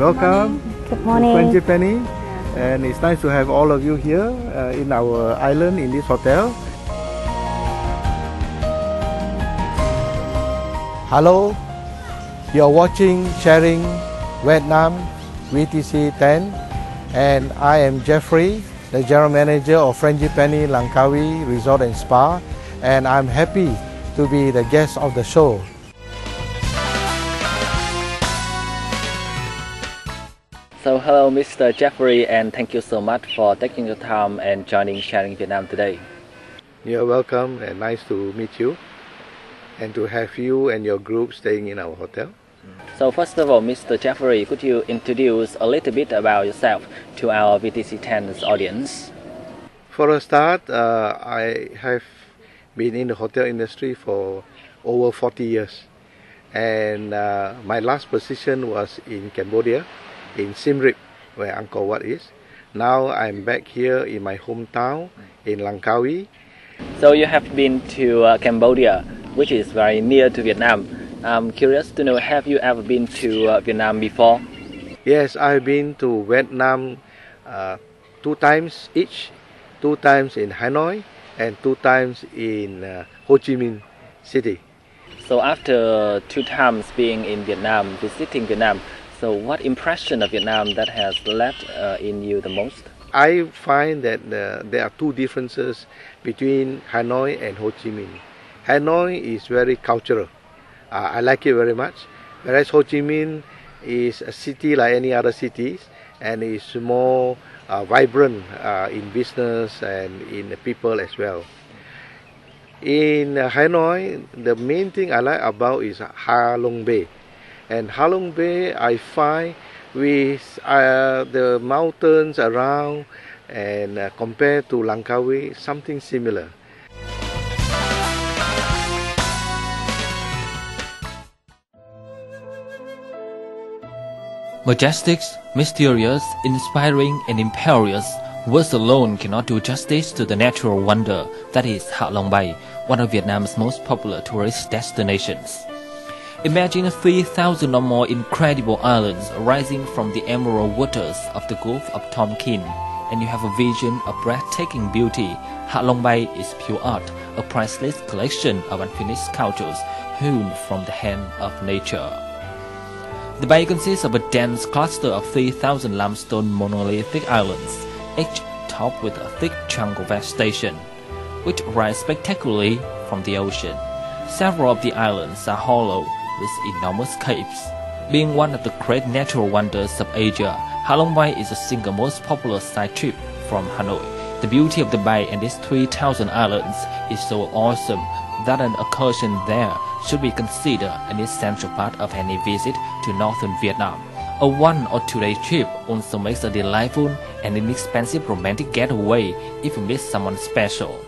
Welcome. Good morning. Frangipani, and it's nice to have all of you here in our island in this hotel. Hello, you're watching Sharing VIET NAM VTC10, and I am Jeffrey, the General Manager of Frangipani Langkawi Resort and Spa, and I'm happy to be the guest of the show. So hello Mr. Jeffrey, and thank you so much for taking the time and joining Sharing Vietnam today. You're welcome, and nice to meet you and to have you and your group staying in our hotel. So first of all, Mr. Jeffrey, could you introduce a little bit about yourself to our VTC10's audience? For a start, I have been in the hotel industry for over 40 years, and my last position was in Cambodia, in Siem Reap, where Angkor Wat is. Now I'm back here in my hometown in Langkawi. So you have been to Cambodia, which is very near to Vietnam. I'm curious to know, have you ever been to Vietnam before? Yes, I've been to Vietnam 2 times each, 2 times in Hanoi and 2 times in Ho Chi Minh City. So after 2 times being in Vietnam, visiting Vietnam, so what impression of Vietnam that has left in you the most? I find that there are 2 differences between Hanoi and Ho Chi Minh. Hanoi is very cultural. I like it very much. Whereas Ho Chi Minh is a city like any other cities, and is more vibrant in business and in the people as well. In Hanoi, the main thing I like about is Ha Long Bay. And Ha Long Bay, I find with the mountains around, and compared to Langkawi, something similar. Majestic, mysterious, inspiring, and imperious, words alone cannot do justice to the natural wonder that is Ha Long Bay, one of Vietnam's most popular tourist destinations. Imagine 3,000 or more incredible islands rising from the emerald waters of the Gulf of Tonkin, and you have a vision of breathtaking beauty. Ha Long Bay is pure art, a priceless collection of unfinished sculptures hewn from the hand of nature. The bay consists of a dense cluster of 3,000 limestone monolithic islands, each topped with a thick chunk of vegetation, which rise spectacularly from the ocean. Several of the islands are hollow with enormous caves. Being one of the great natural wonders of Asia, Ha Long Bay is the single most popular side trip from Hanoi. The beauty of the bay and its 3,000 islands is so awesome that an excursion there should be considered an essential part of any visit to northern Vietnam. A 1 or 2 day trip also makes a delightful and inexpensive romantic getaway if you meet someone special.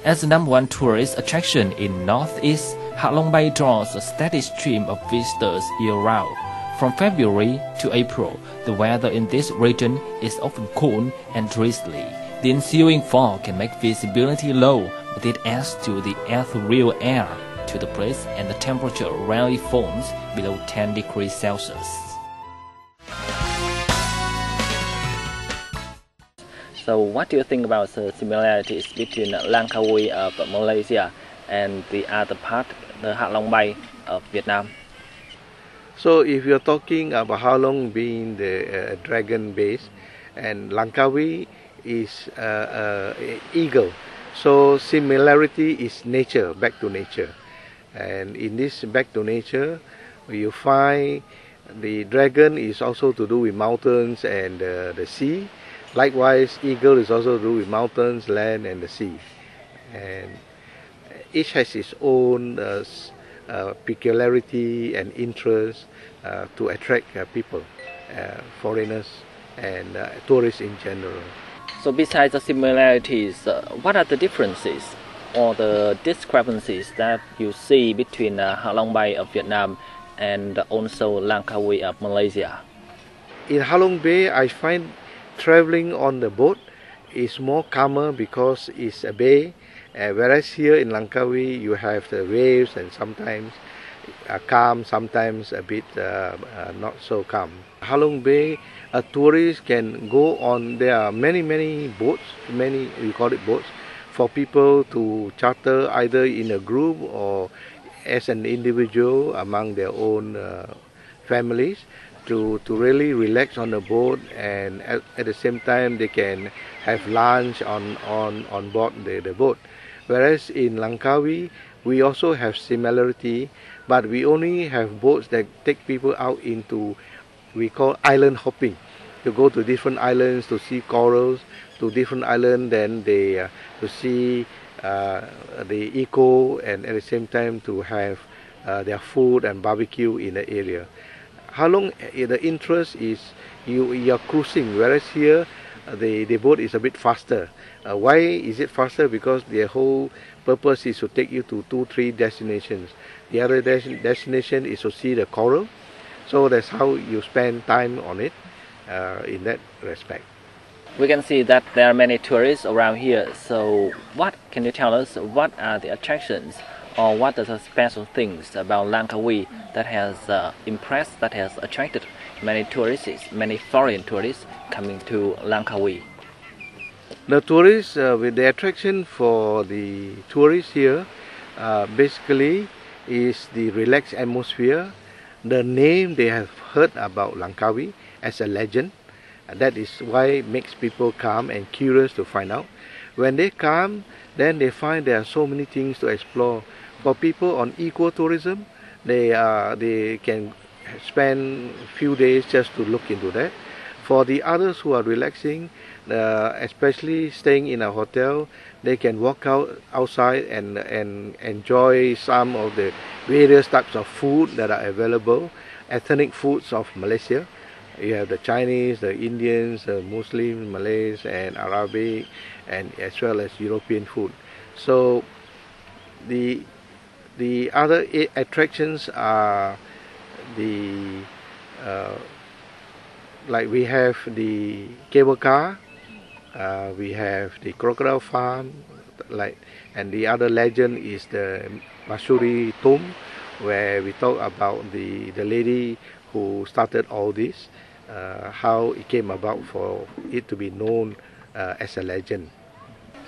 As the #1 tourist attraction in Northeast, Ha Long Bay draws a steady stream of visitors year-round. From February to April, the weather in this region is often cool and drizzly. The ensuing fog can make visibility low, but it adds to the ethereal air to the place, and the temperature rarely falls below 10 degrees Celsius. So what do you think about the similarities between Langkawi of Malaysia and the other part, the Ha Long Bay of Vietnam? So if you're talking about Ha Long being the dragon base, and Langkawi is eagle, so similarity is nature, back to nature. And in this back to nature, you find the dragon is also to do with mountains and the sea. Likewise, eagle is also to do with mountains, land, and the sea. And each has its own peculiarity and interest to attract people, foreigners, and tourists in general. So besides the similarities, what are the differences or the discrepancies that you see between Ha Long Bay of Vietnam and also Langkawi of Malaysia? In Ha Long Bay, I find traveling on the boat is more calmer because it's a bay, whereas here in Langkawi you have the waves, and sometimes calm, sometimes a bit not so calm. Halong Bay, a tourist can go on. There are many boats, we call it boats, for people to charter either in a group or as an individual among their own families to really relax on the boat, and at the same time they can have lunch on board the boat. Whereas in Langkawi, we also have similarity, but we only have boats that take people out into, we call island hopping, to go to different islands to see corals, to different islands, then they to see the eco, and at the same time to have their food and barbecue in the area. How long the interest is you are cruising, whereas here the boat is a bit faster. Why is it faster? Because their whole purpose is to take you to 2-3 destinations. The other destination is to see the coral, so that's how you spend time on it in that respect. We can see that there are many tourists around here. So what can you tell us? What are the attractions, or what are the special things about Langkawi that has impressed, that has attracted many tourists, many foreign tourists coming to Langkawi? The tourists, with the attraction for the tourists here, basically is the relaxed atmosphere, the name they have heard about Langkawi as a legend. That is why it makes people come and curious to find out. When they come, then they find there are so many things to explore. For people on ecotourism, they can spend a few days just to look into that. For the others who are relaxing, especially staying in a hotel, they can walk outside and enjoy some of the various types of food that are available, ethnic foods of Malaysia. You have the Chinese, the Indians, the Muslims, Malays, and Arabic, and as well as European food. So the other attractions are the like we have the cable car, we have the crocodile farm, and the other legend is the Masuri tomb, where we talk about the lady who started all this, how it came about for it to be known as a legend.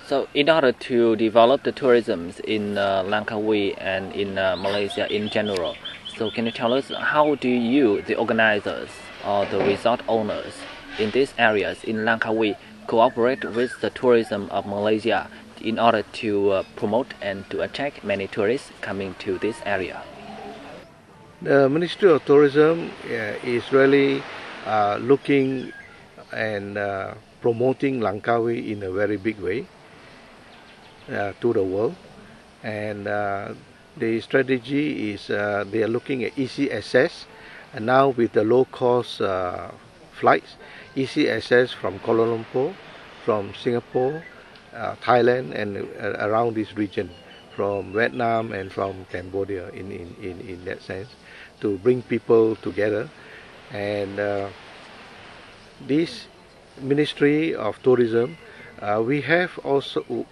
So in order to develop the tourism in Langkawi and in Malaysia in general, so can you tell us how do you, the organizers or the resort owners in these areas in Langkawi, cooperate with the tourism of Malaysia in order to promote and to attract many tourists coming to this area? The Ministry of Tourism is really looking and promoting Langkawi in a very big way to the world, and the strategy is they are looking at easy access, and now with the low cost flights, easy access from Kuala Lumpur, from Singapore, Thailand, and around this region, from Vietnam and from Cambodia in that sense, to bring people together. And this Ministry of Tourism, we have also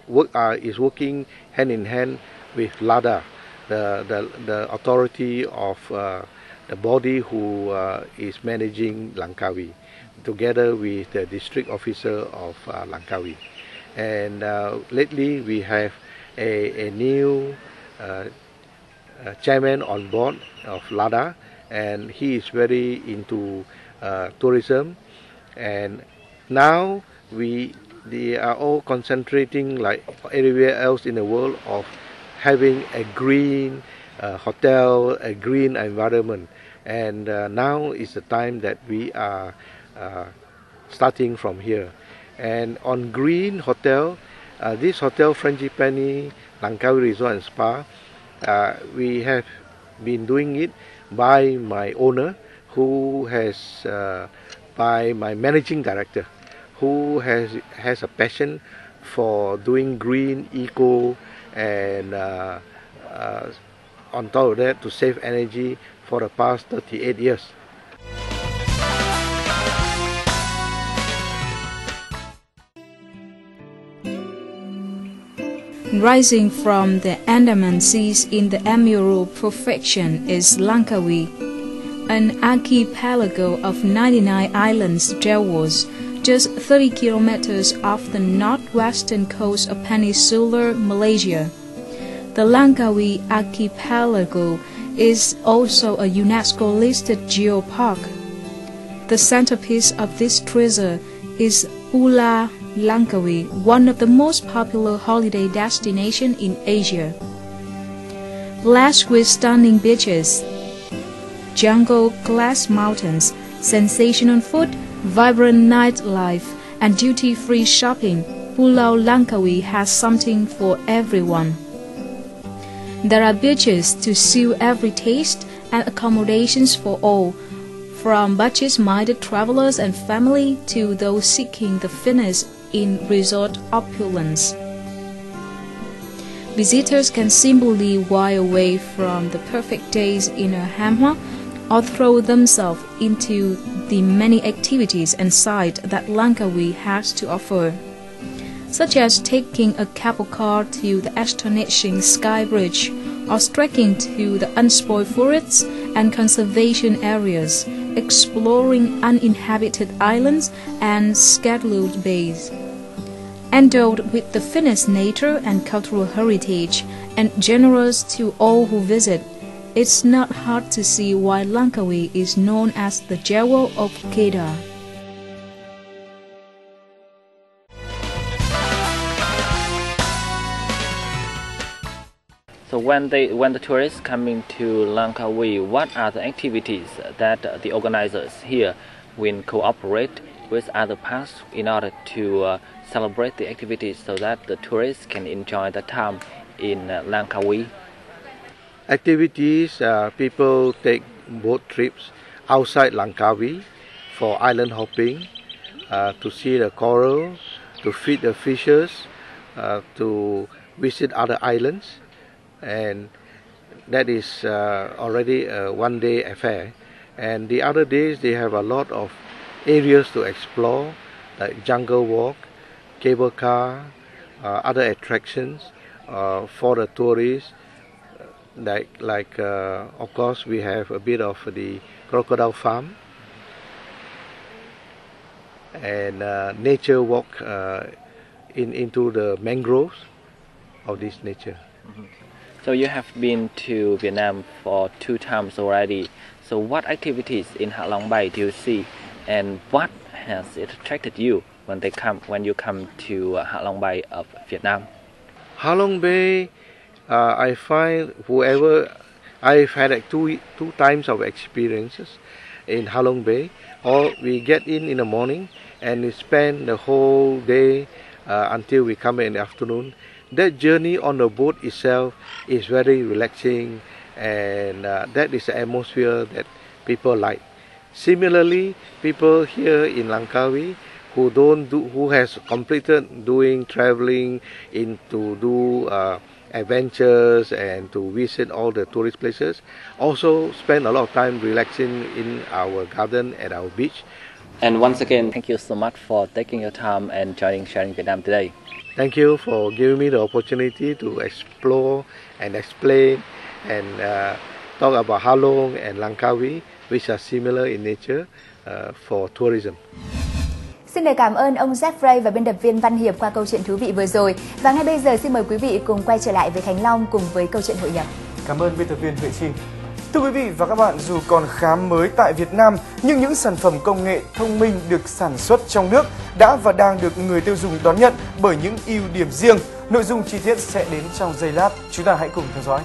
is working hand in hand with LADA, the authority of the body who is managing Langkawi, together with the district officer of Langkawi. And lately we have a new chairman on board of LADA, and he is very into tourism. And now they are all concentrating, like everywhere else in the world, of having a green hotel, a green environment. And now is the time that we are starting from here. And on green hotel, this hotel, Frangipani Langkawi Resort and Spa, we have been doing it by my owner, who has by my managing director, who has a passion for doing green, eco, and on top of that, to save energy for the past 38 years. Rising from the Andaman Seas in the emerald perfection is Langkawi, an archipelago of 99 islands jewels, just 30 kilometers off the northwestern coast of peninsular Malaysia. The Langkawi archipelago is also a UNESCO-listed geopark. The centerpiece of this treasure is Pulau Langkawi, one of the most popular holiday destinations in Asia. Blessed with stunning beaches, jungle-clad mountains, sensational food, vibrant nightlife, and duty-free shopping, Pulau Langkawi has something for everyone. There are beaches to suit every taste and accommodations for all, from budget-minded travelers and family to those seeking the finest in resort opulence. Visitors can simply while away from the perfect days in a hammock or throw themselves into the many activities and sights that Langkawi has to offer, such as taking a cable car to the astonishing Sky Bridge or trekking to the unspoiled forests and conservation areas, exploring uninhabited islands and scheduled bays. Endowed with the finest nature and cultural heritage, and generous to all who visit, it's not hard to see why Langkawi is known as the Jewel of Kedah. So when the tourists coming to Langkawi, what are the activities that the organizers here will cooperate with other parks in order to celebrate the activities so that the tourists can enjoy the time in Langkawi? Activities, people take boat trips outside Langkawi for island hopping, to see the coral, to feed the fishes, to visit other islands, and that is already a one-day affair. And the other days they have a lot of areas to explore, like jungle walk, cable car, other attractions for the tourists. Like of course we have a bit of the crocodile farm and nature walk into the mangroves of this nature. Mm-hmm. So you have been to Vietnam for 2 times already. So what activities in Ha Long Bay do you see, and what has it attracted you when you come to Ha Long Bay of Vietnam? Ha Long Bay, I find I've had like two times of experiences in Ha Long Bay. Or we get in the morning and we spend the whole day until we come in the afternoon. That journey on the boat itself is very relaxing, and that is the atmosphere that people like. Similarly, people here in Langkawi who has completed doing traveling to do adventures and to visit all the tourist places also spend a lot of time relaxing in our garden at our beach. And once again, thank you so much for taking your time and sharing Vietnam today. Thank you for giving me the opportunity to explore and explain and talk about Ha Long and Langkawi, which are similar in nature for tourism. Xin được cảm ơn ông Jeffrey và biên tập viên Văn Hiệp qua câu chuyện thú vị vừa rồi. Và ngay bây giờ xin mời quý vị cùng quay trở lại với Khánh Long cùng với câu chuyện hội nhập. Cảm ơn biên tập viên Huệ Trinh. Thưa quý vị và các bạn, dù còn khá mới tại Việt Nam, nhưng những sản phẩm công nghệ thông minh được sản xuất trong nước đã và đang được người tiêu dùng đón nhận bởi những ưu điểm riêng. Nội dung chi tiết sẽ đến trong giây lát. Chúng ta hãy cùng theo dõi.